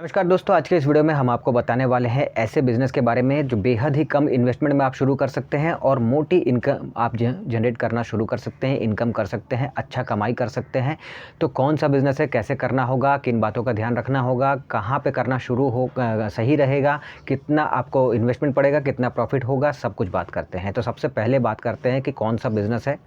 नमस्कार दोस्तों, आज के इस वीडियो में हम आपको बताने वाले हैं ऐसे बिज़नेस के बारे में जो बेहद ही कम इन्वेस्टमेंट में आप शुरू कर सकते हैं और मोटी इनकम आप जनरेट करना शुरू कर सकते हैं, इनकम कर सकते हैं, अच्छा कमाई कर सकते हैं। तो कौन सा बिज़नेस है, कैसे करना होगा, किन बातों का ध्यान रखना होगा, कहाँ पे करना शुरू हो सही रहेगा, कितना आपको इन्वेस्टमेंट पड़ेगा, कितना प्रॉफिट होगा, सब कुछ बात करते हैं। तो सबसे पहले बात करते हैं कि कौन सा बिज़नेस है।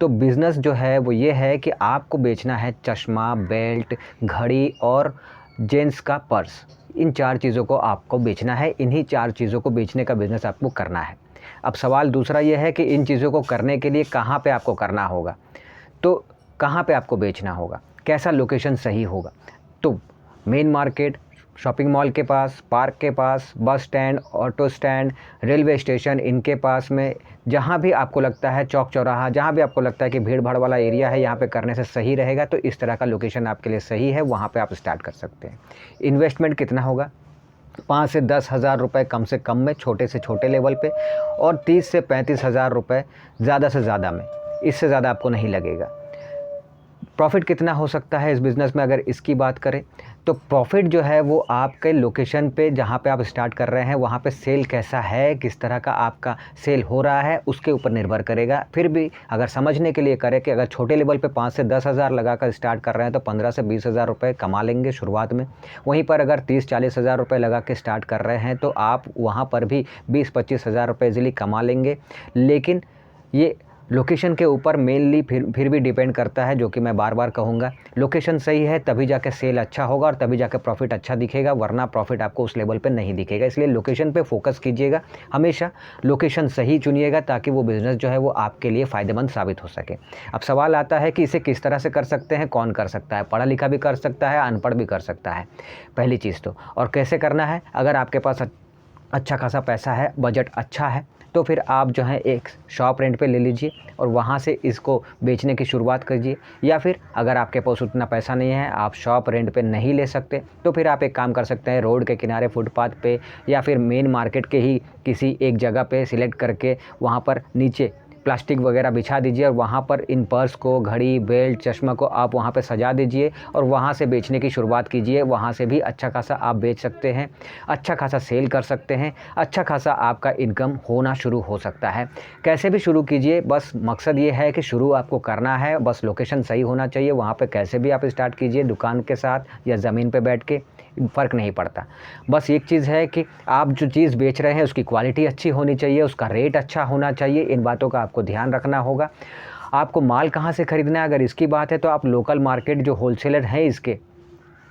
तो बिज़नेस जो है वो ये है कि आपको बेचना है चश्मा, बेल्ट, घड़ी और जेंट्स का पर्स। इन 4 चीज़ों को आपको बेचना है, इन्हीं 4 चीज़ों को बेचने का बिज़नेस आपको करना है। अब सवाल दूसरा ये है कि इन चीज़ों को करने के लिए कहाँ पे आपको करना होगा, तो कहाँ पे आपको बेचना होगा, कैसा लोकेशन सही होगा। तो मेन मार्केट, शॉपिंग मॉल के पास, पार्क के पास, bus stand, auto stand, railway station, इनके पास में जहाँ भी आपको लगता है, चौक चौराहा, जहाँ भी आपको लगता है कि भीड़ भाड़ वाला एरिया है, यहाँ पे करने से सही रहेगा, तो इस तरह का लोकेशन आपके लिए सही है, वहाँ पे आप स्टार्ट कर सकते हैं। इन्वेस्टमेंट कितना होगा? 5 से 10 हज़ार रुपये कम से कम में, छोटे से छोटे लेवल पे, और 30 से 35 हज़ार रुपये ज़्यादा से ज़्यादा में। इससे ज़्यादा आपको नहीं लगेगा। प्रॉफ़िट कितना हो सकता है इस बिज़नेस में, अगर इसकी बात करें तो प्रॉफ़िट जो है वो आपके लोकेशन पे, जहाँ पे आप स्टार्ट कर रहे हैं, वहाँ पे सेल कैसा है, किस तरह का आपका सेल हो रहा है, उसके ऊपर निर्भर करेगा। फिर भी अगर समझने के लिए करें कि अगर छोटे लेवल पे 5 से 10 हज़ार लगा कर स्टार्ट कर रहे हैं तो 15 से 20 हज़ार रुपये कमा लेंगे शुरुआत में। वहीं पर अगर 30-40 हज़ार रुपये लगा के स्टार्ट कर रहे हैं तो आप वहाँ पर भी 20-25 हज़ार रुपये ईज़िली कमा लेंगे। लेकिन ये लोकेशन के ऊपर मेनली फिर भी डिपेंड करता है, जो कि मैं बार बार कहूँगा। लोकेशन सही है तभी जाके सेल अच्छा होगा और तभी जाके प्रॉफिट अच्छा दिखेगा, वरना प्रॉफिट आपको उस लेवल पे नहीं दिखेगा। इसलिए लोकेशन पे फोकस कीजिएगा, हमेशा लोकेशन सही चुनिएगा ताकि वो बिज़नेस जो है वो आपके लिए फ़ायदेमंद साबित हो सके। अब सवाल आता है कि इसे किस तरह से कर सकते हैं, कौन कर सकता है? पढ़ा लिखा भी कर सकता है, अनपढ़ भी कर सकता है, पहली चीज़ तो। और कैसे करना है? अगर आपके पास अच्छा खासा पैसा है, बजट अच्छा है, तो फिर आप जो है एक शॉप रेंट पे ले लीजिए और वहाँ से इसको बेचने की शुरुआत कीजिए। या फिर अगर आपके पास उतना पैसा नहीं है, आप शॉप रेंट पे नहीं ले सकते, तो फिर आप एक काम कर सकते हैं, रोड के किनारे, फुटपाथ पे, या फिर मेन मार्केट के ही किसी एक जगह पे सिलेक्ट करके वहाँ पर नीचे प्लास्टिक वगैरह बिछा दीजिए और वहाँ पर इन पर्स को, घड़ी, बेल्ट, चश्मा को आप वहाँ पे सजा दीजिए और वहाँ से बेचने की शुरुआत कीजिए। वहाँ से भी अच्छा खासा आप बेच सकते हैं, अच्छा खासा सेल कर सकते हैं, अच्छा खासा आपका इनकम होना शुरू हो सकता है। कैसे भी शुरू कीजिए, बस मकसद ये है कि शुरू आपको करना है, बस लोकेशन सही होना चाहिए। वहाँ पे कैसे भी आप स्टार्ट कीजिए, दुकान के साथ या ज़मीन पे बैठ के, फ़र्क नहीं पड़ता। बस एक चीज़ है कि आप जो चीज़ बेच रहे हैं उसकी क्वालिटी अच्छी होनी चाहिए, उसका रेट अच्छा होना चाहिए। इन बातों का आपको ध्यान रखना होगा। आपको माल कहाँ से खरीदना है, अगर इसकी बात है तो आप लोकल मार्केट, जो होलसेलर हैं इसके,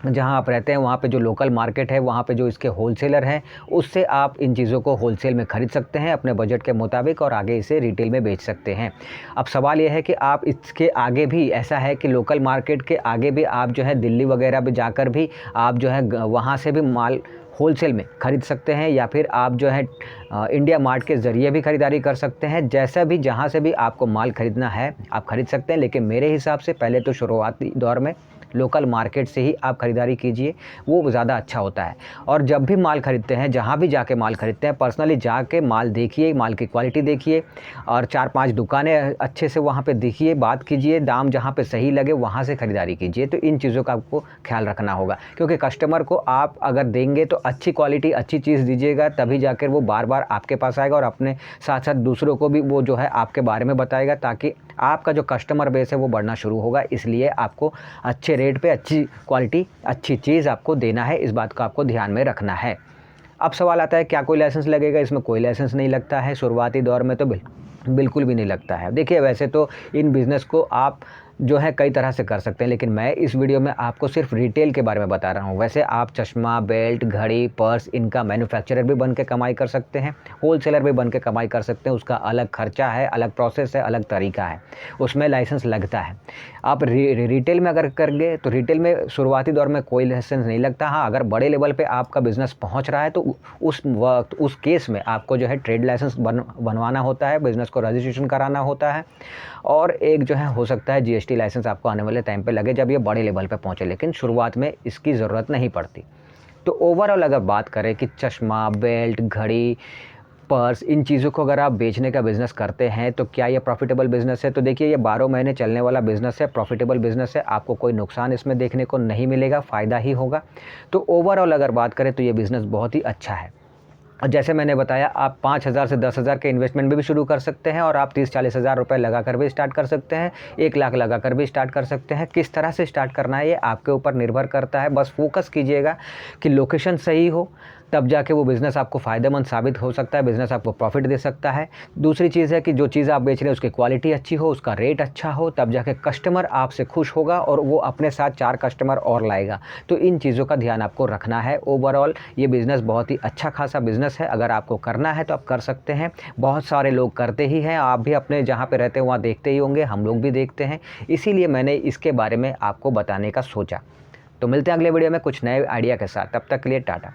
जहाँ आप रहते हैं वहाँ पे जो लोकल मार्केट है, वहाँ पे जो इसके होलसेलर हैं, उससे आप इन चीज़ों को होलसेल में ख़रीद सकते हैं अपने बजट के मुताबिक और आगे इसे रिटेल में बेच सकते हैं। अब सवाल ये है कि आप इसके आगे भी, ऐसा है कि लोकल मार्केट के आगे भी आप जो है दिल्ली वगैरह में जाकर भी आप जो है वहाँ से भी माल होलसेल में ख़रीद सकते हैं, या फिर आप जो है इंडिया मार्ट के ज़रिए भी ख़रीदारी कर सकते हैं। जैसा भी, जहाँ से भी आपको माल ख़रीदना है आप ख़रीद सकते हैं, लेकिन मेरे हिसाब से पहले तो शुरुआती दौर में लोकल मार्केट से ही आप ख़रीदारी कीजिए, वो ज़्यादा अच्छा होता है। और जब भी माल ख़रीदते हैं, जहाँ भी जाके माल ख़रीदते हैं, पर्सनली जाके माल देखिए, माल की क्वालिटी देखिए और 4-5 दुकानें अच्छे से वहाँ पे देखिए, बात कीजिए, दाम जहाँ पे सही लगे वहाँ से ख़रीदारी कीजिए। तो इन चीज़ों का आपको ख्याल रखना होगा, क्योंकि कस्टमर को आप अगर देंगे तो अच्छी क्वालिटी, अच्छी चीज़ दीजिएगा, तभी जाकर वो बार-बार आपके पास आएगा और अपने साथ-साथ दूसरों को भी वो जो है आपके बारे में बताएगा, ताकि आपका जो कस्टमर बेस है वो बढ़ना शुरू होगा। इसलिए आपको अच्छे रेट पे अच्छी क्वालिटी, अच्छी चीज़ आपको देना है, इस बात का आपको ध्यान में रखना है। अब सवाल आता है क्या कोई लाइसेंस लगेगा? इसमें कोई लाइसेंस नहीं लगता है, शुरुआती दौर में तो बिल्कुल भी नहीं लगता है। देखिए, वैसे तो इन बिज़नेस को आप जो है कई तरह से कर सकते हैं, लेकिन मैं इस वीडियो में आपको सिर्फ रिटेल के बारे में बता रहा हूँ। वैसे आप चश्मा, बेल्ट, घड़ी, पर्स, इनका मैन्युफैक्चरर भी बन के कमाई कर सकते हैं, होलसेलर भी बन के कमाई कर सकते हैं। उसका अलग खर्चा है, अलग प्रोसेस है, अलग तरीका है, उसमें लाइसेंस लगता है। आप रिटेल में अगर करेंगे तो रिटेल में शुरुआती दौर में कोई लाइसेंस नहीं लगता। हाँ, अगर बड़े लेवल पे आपका बिज़नेस पहुंच रहा है तो उस वक्त, उस केस में आपको जो है ट्रेड लाइसेंस बनवाना होता है, बिज़नेस को रजिस्ट्रेशन कराना होता है, और एक जो है हो सकता है जीएसटी लाइसेंस आपको आने वाले टाइम पे लगे जब ये बड़े लेवल पे पहुँचे, लेकिन शुरुआत में इसकी ज़रूरत नहीं पड़ती। तो ओवरऑल अगर बात करें कि चश्मा, बेल्ट, घड़ी, पर्स, इन चीज़ों को अगर आप बेचने का बिज़नेस करते हैं तो क्या ये प्रॉफिटेबल बिज़नेस है? तो देखिए ये 12 महीने चलने वाला बिज़नेस है, प्रॉफिटेबल बिज़नेस है, आपको कोई नुकसान इसमें देखने को नहीं मिलेगा, फ़ायदा ही होगा। तो ओवरऑल अगर बात करें तो ये बिज़नेस बहुत ही अच्छा है। और जैसे मैंने बताया, आप 5,000 से 10,000 के इन्वेस्टमेंट में भी शुरू कर सकते हैं और आप 30-40 हज़ार रुपये लगाकर भी स्टार्ट कर सकते हैं, 1 लाख लगाकर भी स्टार्ट कर सकते हैं। किस तरह से स्टार्ट करना है ये आपके ऊपर निर्भर करता है। बस फोकस कीजिएगा कि लोकेशन सही हो, तब जाके वो बिज़नेस आपको फ़ायदेमंद साबित हो सकता है, बिज़नेस आपको प्रॉफ़िट दे सकता है। दूसरी चीज़ है कि जो चीज़ आप बेच रहे हैं उसकी क्वालिटी अच्छी हो, उसका रेट अच्छा हो, तब जाके कस्टमर आपसे खुश होगा और वो अपने साथ 4 कस्टमर और लाएगा। तो इन चीज़ों का ध्यान आपको रखना है। ओवरऑल ये बिज़नेस बहुत ही अच्छा खासा बिज़नेस है, अगर आपको करना है तो आप कर सकते हैं। बहुत सारे लोग करते ही हैं, आप भी अपने जहाँ पे रहते हैं वहाँ देखते ही होंगे, हम लोग भी देखते हैं। इसीलिए मैंने इसके बारे में आपको बताने का सोचा। तो मिलते हैं अगले वीडियो में कुछ नए आइडिया के साथ, तब तक के लिए टाटा।